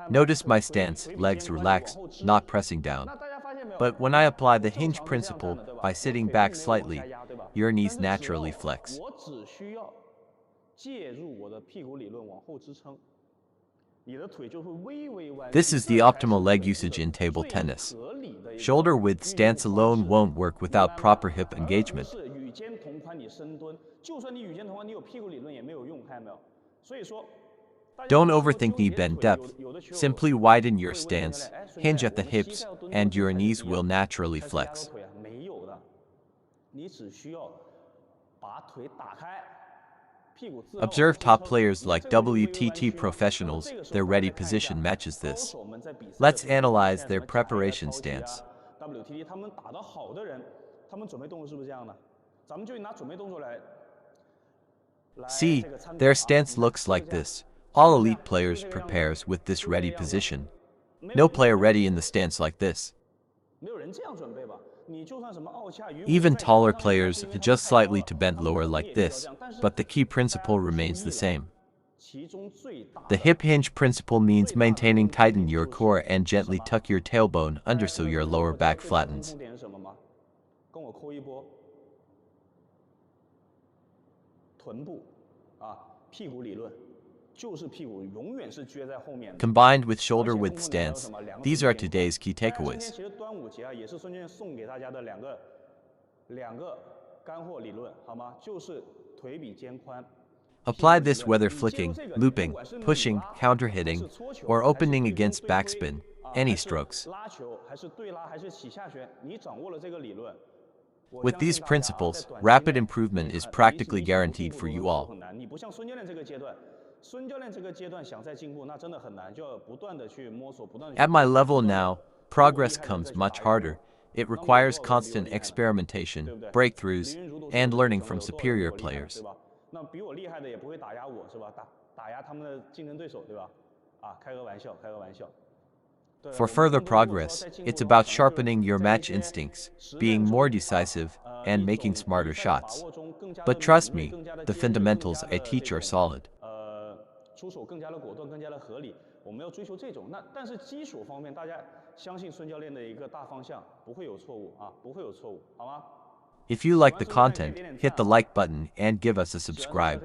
Notice my stance, legs relaxed, not pressing down. But when I apply the hinge principle by sitting back slightly, your knees naturally flex. This is the optimal leg usage in table tennis. Shoulder width stance alone won't work without proper hip engagement. Don't overthink knee bend depth. Simply widen your stance, hinge at the hips, and your knees will naturally flex. Observe top players like WTT professionals, their ready position matches this. Let's analyze their preparation stance. See, their stance looks like this. All elite players prepares with this ready position. No player ready in the stance like this. Even taller players adjust slightly to bend lower like this, but the key principle remains the same. The hip hinge principle means maintaining tighten your core and gently tuck your tailbone under so your lower back flattens. Combined with shoulder width stance, these are today's key takeaways. Apply this whether flicking, looping, pushing, counter-hitting, or opening against backspin, any strokes. With these principles, rapid improvement is practically guaranteed for you all. At my level now, progress comes much harder. It requires constant experimentation, breakthroughs, and learning from superior players. For further progress, it's about sharpening your match instincts, being more decisive, and making smarter shots. But trust me, the fundamentals I teach are solid. If you like the content, hit the like button and give us a subscribe.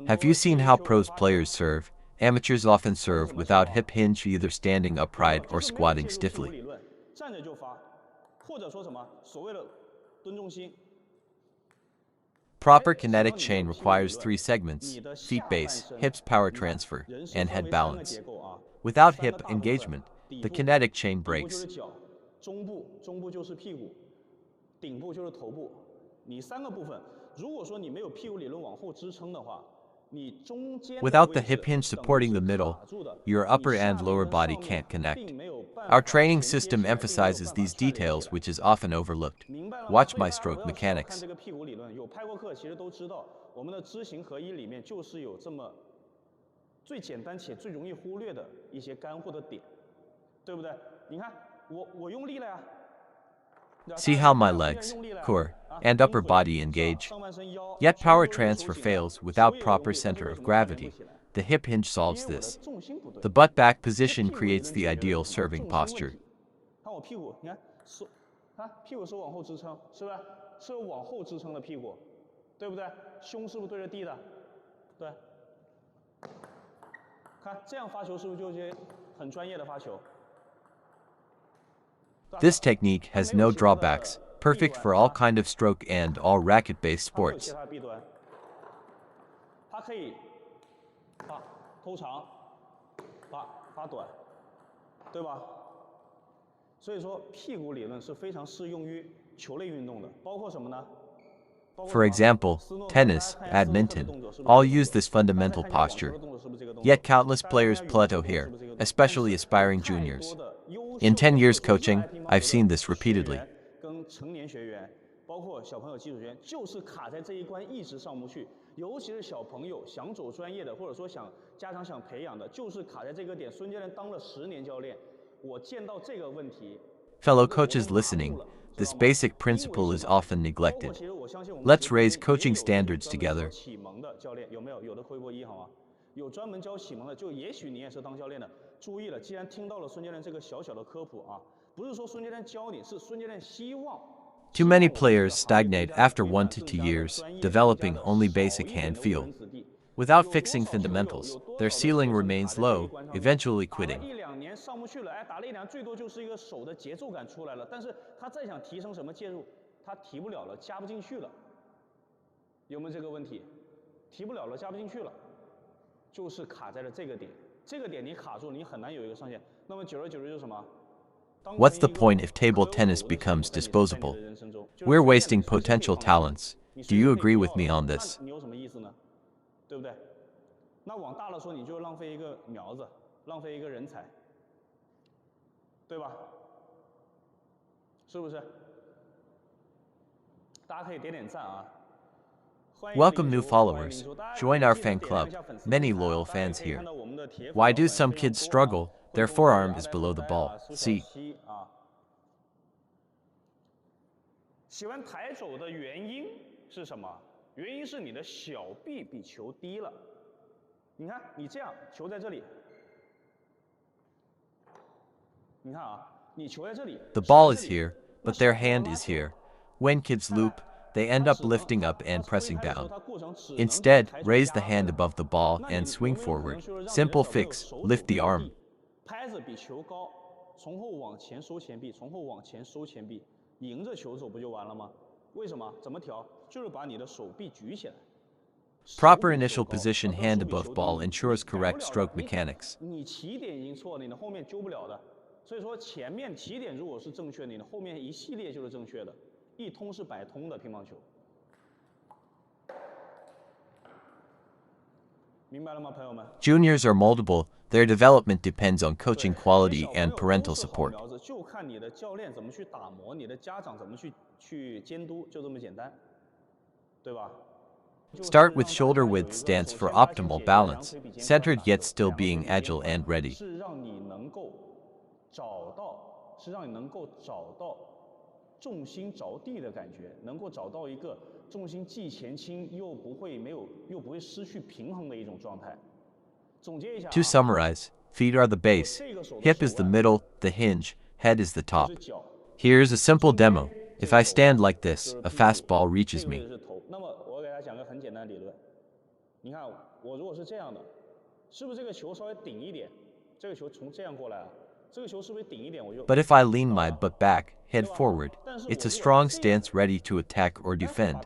Have you seen how pros players serve? Amateurs often serve without hip hinge, either standing upright or squatting stiffly. Proper kinetic chain requires 3 segments: feet base, hips power transfer, and head balance. Without hip engagement, the kinetic chain breaks. Without the hip hinge supporting the middle, your upper and lower body can't connect. Our training system emphasizes these details, which is often overlooked. Watch my stroke mechanics. See how my legs, core, and upper body engage. Yet power transfer fails without proper center of gravity. The hip hinge solves this. The butt back position creates the ideal serving posture. This technique has no drawbacks, perfect for all kind of stroke and all racket-based sports. For example, tennis, badminton, all use this fundamental posture. Yet countless players plateau here, especially aspiring juniors. In 10 years coaching, I've seen this repeatedly. Fellow coaches listening, this basic principle is often neglected. Let's raise coaching standards together. 有专门教启蒙的，就也许你也是当教练的，注意了，既然听到了孙教练这个小小的科普啊，不是说孙教练教你，是孙教练希望。Too many players stagnate after 1 to 2 years, developing only basic hand feel. Without fixing fundamentals, their ceiling remains low, eventually quitting. 1、2年上不去了，打了1、2，最多就是一个手的节奏感出来了，但是他再想提升什么介入，他提不了了，加不进去了。有没有这个问题？提不了了，加不进去了。 就是卡在了这个点，这个点你卡住，你很难有一个上限。那么久而久之就是什么 What's the point if table tennis becomes disposable? We're wasting potential talents. Do you agree with me on this? 你有什么意思呢？对不对？那往大了说，你就浪费一个苗子，浪费一个人才，对吧？是不是？大家可以点点赞啊！ Welcome new followers. Join our fan club. Many loyal fans here. Why do some kids struggle? Their forearm is below the ball. See. 喜欢抬手的原因是什么？原因是你的小臂比球低了。你看，你这样，球在这里。你看啊，你球在这里。The ball is here, but their hand is here. When kids loop, they end up lifting up and pressing down. Instead, raise the hand above the ball and swing forward. Simple fix, lift the arm. 拍子比球高，从后往前收前臂，从后往前收前臂，迎着球走不就完了吗？为什么？怎么调？就是把你的手臂举起来。Proper initial position hand above ball ensures correct stroke mechanics. 你起点已经错了，你的后面揪不了的。所以说前面起点如果是正确的，你的后面一系列就是正确的。 一通是百通的乒乓球，明白了吗，朋友们 ？Juniors are moldable. Their development depends on coaching quality and parental support. 就看你的教练怎么去打磨，你的家长怎么去监督，就这么简单，对吧？ Start with shoulder width stance for optimal balance, centered yet still being agile and ready. 是让你能够找到。 重心着地的感觉，能够找到一个重心既前倾又不会失去平衡的一种状态。总结一下。To summarize, feet are the base, hip is the middle, the hinge, head is the top. Here's a simple demo. If I stand like this, a fastball reaches me. 那么我给大家讲个很简单的理论。你看，我如果是这样的，是不是这个球稍微顶一点？这个球从这样过来啊。 But if I lean my butt back, head forward, it's a strong stance ready to attack or defend.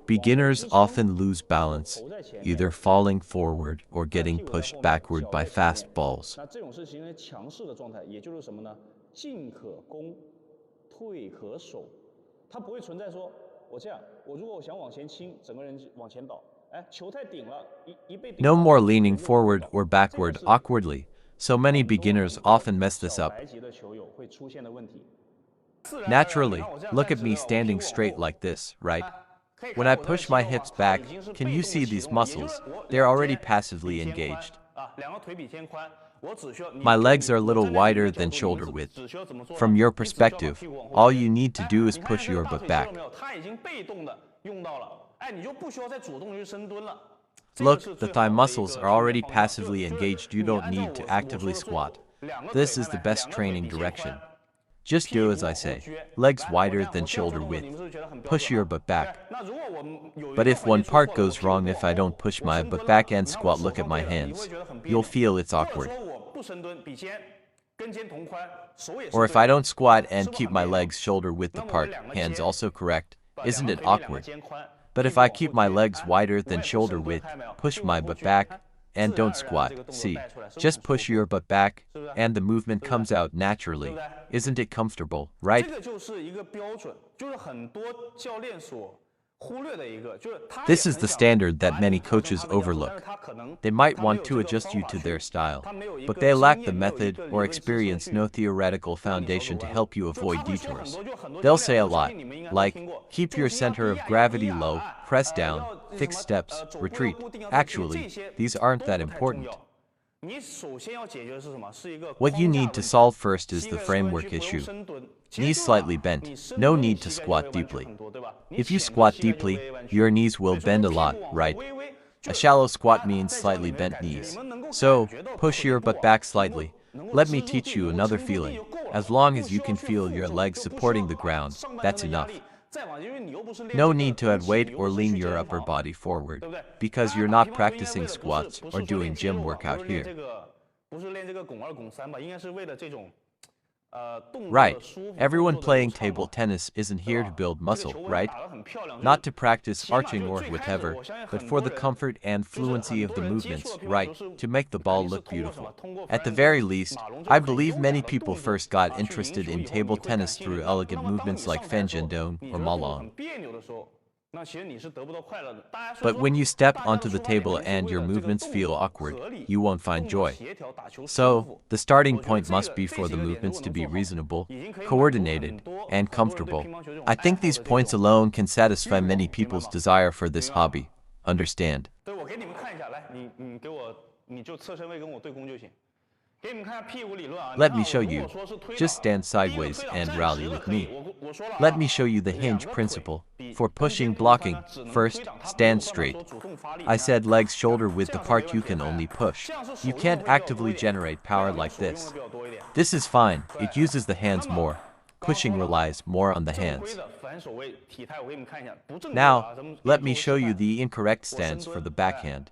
Beginners often lose balance, either falling forward or getting pushed backward by fast balls. 那这种是形成强势的状态，也就是什么呢？进可攻，退可守。它不会存在说，我这样，我如果我想往前倾，整个人往前倒，哎，球太顶了，一被顶。No more leaning forward or backward awkwardly. So many beginners often mess this up. Naturally, look at me standing straight like this, right? When I push my hips back, can you see these muscles? They're already passively engaged. My legs are a little wider than shoulder width. From your perspective, all you need to do is push your butt back. Look, the thigh muscles are already passively engaged. You don't need to actively squat. This is the best training direction. Just do as I say. Legs wider than shoulder width. Push your butt back. But if one part goes wrong, if I don't push my butt back and squat, look at my hands. You'll feel it's awkward. Or if I don't squat and keep my legs shoulder width apart, hands also correct. Isn't it awkward? But if I keep my legs wider than shoulder width, push my butt back, and don't squat, see, just push your butt back, and the movement comes out naturally. Isn't it comfortable, right? This is the standard that many coaches overlook. They might want to adjust you to their style, but they lack the method or experience, no theoretical foundation to help you avoid detours. They'll say a lot, like, keep your center of gravity low, press down, fix steps, retreat. Actually, these aren't that important. What you need to solve first is the framework issue. Knees slightly bent, no need to squat deeply. If you squat deeply, your knees will bend a lot, right? A shallow squat means slightly bent knees. So, push your butt back slightly. Let me teach you another feeling. As long as you can feel your legs supporting the ground, that's enough. No need to add weight or lean your upper body forward, because you're not practicing squats or doing gym workout here. Right. Everyone playing table tennis isn't here to build muscle, right? Not to practice arching or whatever, but for the comfort and fluency of the movements, right? To make the ball look beautiful. At the very least, I believe many people first got interested in table tennis through elegant movements like Fenjendong or Malong. But when you step onto the table and your movements feel awkward, you won't find joy. So, the starting point must be for the movements to be reasonable, coordinated, and comfortable. I think these points alone can satisfy many people's desire for this hobby. Understand? Let me show you. Just stand sideways and rally with me. Let me show you the hinge principle. For pushing blocking, first, stand straight. I said legs shoulder width apart, you can only push. You can't actively generate power like this. This is fine, it uses the hands more. Pushing relies more on the hands. Now, let me show you the incorrect stance for the backhand.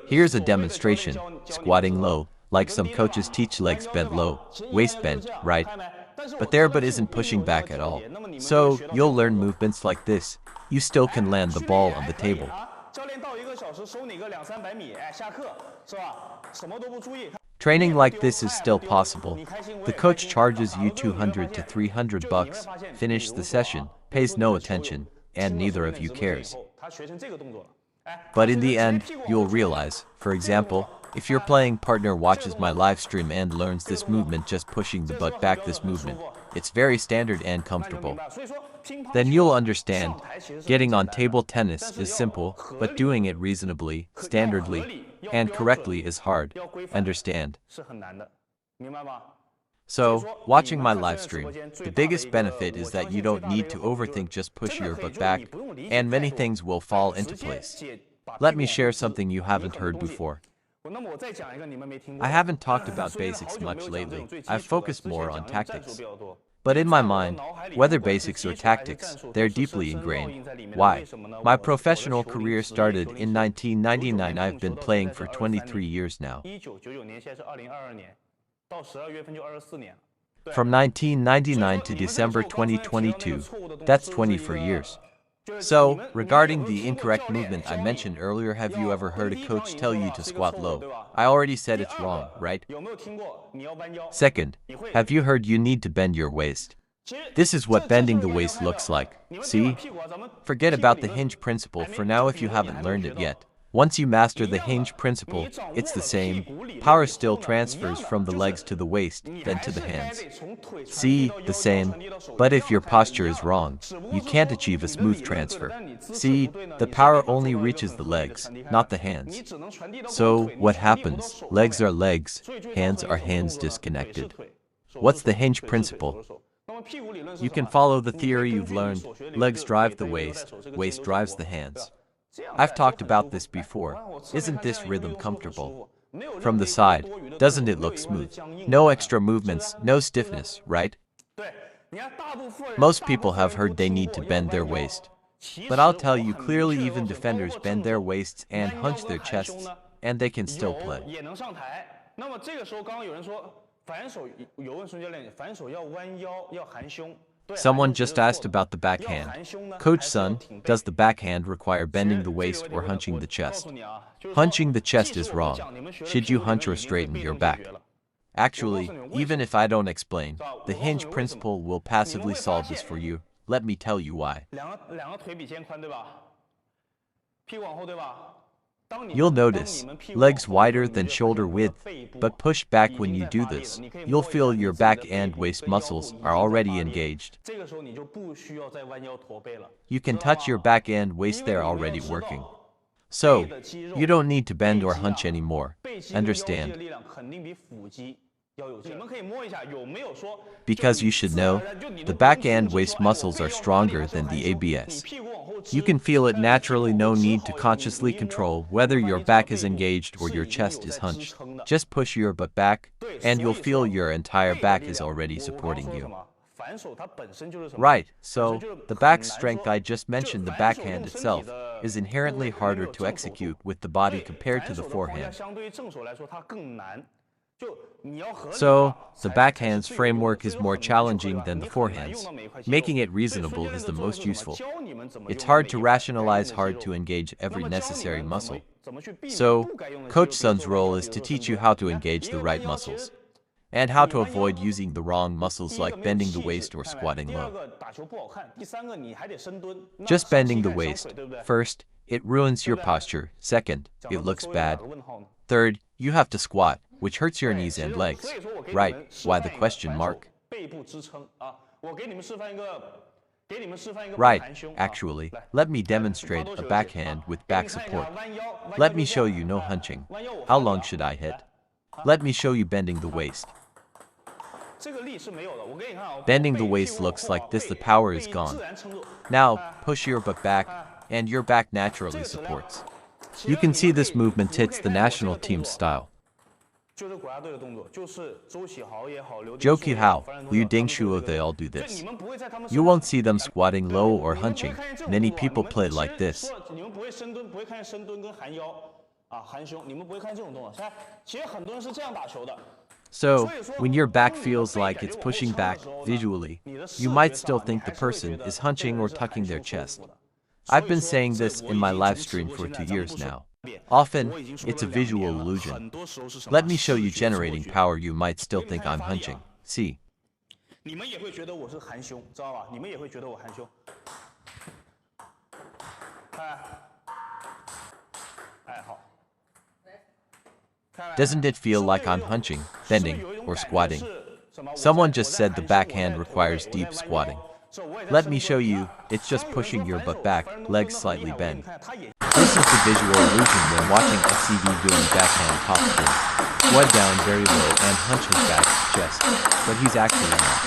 Here's a demonstration, squatting low. Like some coaches teach legs bent low, waist bent, right? But their butt isn't pushing back at all. So, you'll learn movements like this. You still can land the ball on the table. Training like this is still possible. The coach charges you $200 to $300, finish the session, pays no attention, and neither of you cares. But in the end, you'll realize, for example, if your playing partner watches my live stream and learns this movement just pushing the butt back, this movement, it's very standard and comfortable. Then you'll understand, getting on table tennis is simple, but doing it reasonably, standardly, and correctly is hard. Understand? So, watching my live stream, the biggest benefit is that you don't need to overthink, just push your butt back, and many things will fall into place. Let me share something you haven't heard before. I haven't talked about basics much lately. I've focused more on tactics. But in my mind, whether basics or tactics, they're deeply ingrained. Why? My professional career started in 1999. I've been playing for 23 years now. From 1999 to December 2022, that's 24 years. So, regarding the incorrect movement I mentioned earlier, have you ever heard a coach tell you to squat low? I already said it's wrong, right? Second, have you heard you need to bend your waist? This is what bending the waist looks like. See? Forget about the hinge principle for now if you haven't learned it yet. Once you master the hinge principle, it's the same. Power still transfers from the legs to the waist, then to the hands. See, the same. But if your posture is wrong, you can't achieve a smooth transfer. See, the power only reaches the legs, not the hands. So, what happens? Legs are legs, hands are hands disconnected. What's the hinge principle? You can follow the theory you've learned. Legs drive the waist, waist drives the hands. I've talked about this before. Isn't this rhythm comfortable? From the side, doesn't it look smooth? No extra movements, no stiffness, right? Most people have heard they need to bend their waist. But I'll tell you clearly, even defenders bend their waists and hunch their chests, and they can still play. Someone just asked about the backhand. Coach Sun, does the backhand require bending the waist or hunching the chest? Hunching the chest is wrong. Should you hunch or straighten your back? Actually, even if I don't explain, the hinge principle will passively solve this for you. Let me tell you why. You'll notice, legs wider than shoulder width, but push back when you do this. You'll feel your back and waist muscles are already engaged. You can touch your back and waist, they're already working. So, you don't need to bend or hunch anymore. 背肌跟腰肌的 Understand? 力量肯定比腹肌要有劲。你们可以摸一下，有没有说 Because you should know, the back and waist muscles are stronger than the ABS. You can feel it naturally, no need to consciously control whether your back is engaged or your chest is hunched. Just push your butt back, and you'll feel your entire back is already supporting you. 反手它本身就是什么？ Right, so, the back strength I just mentioned, the backhand itself, is inherently harder to execute with the body compared to the 反手的活 forehand. 量相对于正手来说它更难。就你要合理 So, 化 the 才 backhand's 才是最有用的 framework is 所以 more 很难去合理 challenging 化 than 你 the 很难 forehand's, 用到每一块肌肉 making it 所以 reasonable 训练 is 的 the 时候 most 是什么 useful. 教你们怎么 It's 用 hard 每 to 一块该 rationalize 用的 hard 肌 to 肉 engage 那 every 么教你 necessary 们怎么 muscle. 怎么去避免 So, 不该用的肌肉 Coach 比如 Sun's 说弯腰 role 比 is 如 to 说 teach 深 you 蹲 how to 你看 engage 一 the 个 right 弯腰其实 muscles, and how 你 to 弯腰 avoid using the wrong muscles 第一个 like 没有 bending the 气 waist 势 or 看没 squatting 第二 low. 个打球不好看第三个你还得深蹲那 Just 上 bending 膝 the 盖伤 waist. 腿对不对 First, it ruins your 对不对 posture. Second, 讲 it 到这 looks 所以有 bad. 两个问号呢 Third, you have to squat, which hurts your 对 knees 其 and 实 legs. 所以说我给你 Right, 们示 why the 范一个 question 反手 mark? 背部支撑啊我给你们示范一个给你们示范一个 Right, 盘胸啊 actually, 来 let me 来 demonstrate 发多 a 久就行 backhand 啊 with 给你 back 们看一 support. 下弯腰弯 Let 腰 me 就这 show 样 you no 哎 hunching. 弯腰我 How 发力 long 啊 should I hit? 来 Let me show you bending the waist. 这个力是没有的我给你看啊 Bending the 背 waist 屁股往 looks 后 like 啊 this, the 背 power is 背 gone. 自然撑住 Now, 哎 push your butt back, 哎 and your back 这 naturally 个质量 supports. 其 You 实 can 你 see 们可 this 以 movement 你们可以 hits the 看我这 national 个动 team 作 style. 就是国家队的动作，就是周启豪也好，刘 Joe 丁硕也好 Hao, 樊振东 Liu 也好，他们 Dingshuo, 做这 they 个 all do 所以 this. 你们不会在他们 You 身 won't 上 see them squatting 对 low 你 or 们不会 hunching. 看见这种 Many 动作啊 people 你们 play 其 like 实 this. 说你们不会深蹲，不会看见深蹲跟含腰啊含胸，你们不会看这种动作。现在其实很多人是这样打球的。 So, when your back feels like it's pushing back, visually, you might still think the person is hunching or tucking their chest. I've been saying this in my live stream for 2 years now. Often, it's a visual illusion. Let me show you generating power, you might still think I'm hunching. See. 你们也会觉得我是含胸，知道吧？你们也会觉得我含胸。哎，好。 Doesn't it feel like I'm hunching, bending, or squatting? Someone just said the backhand requires deep squatting. Let me show you, it's just pushing your butt back, legs slightly bent. This is the visual illusion when watching SCV doing backhand top spin. Squat down very low and hunch his back, chest, but he's actually not.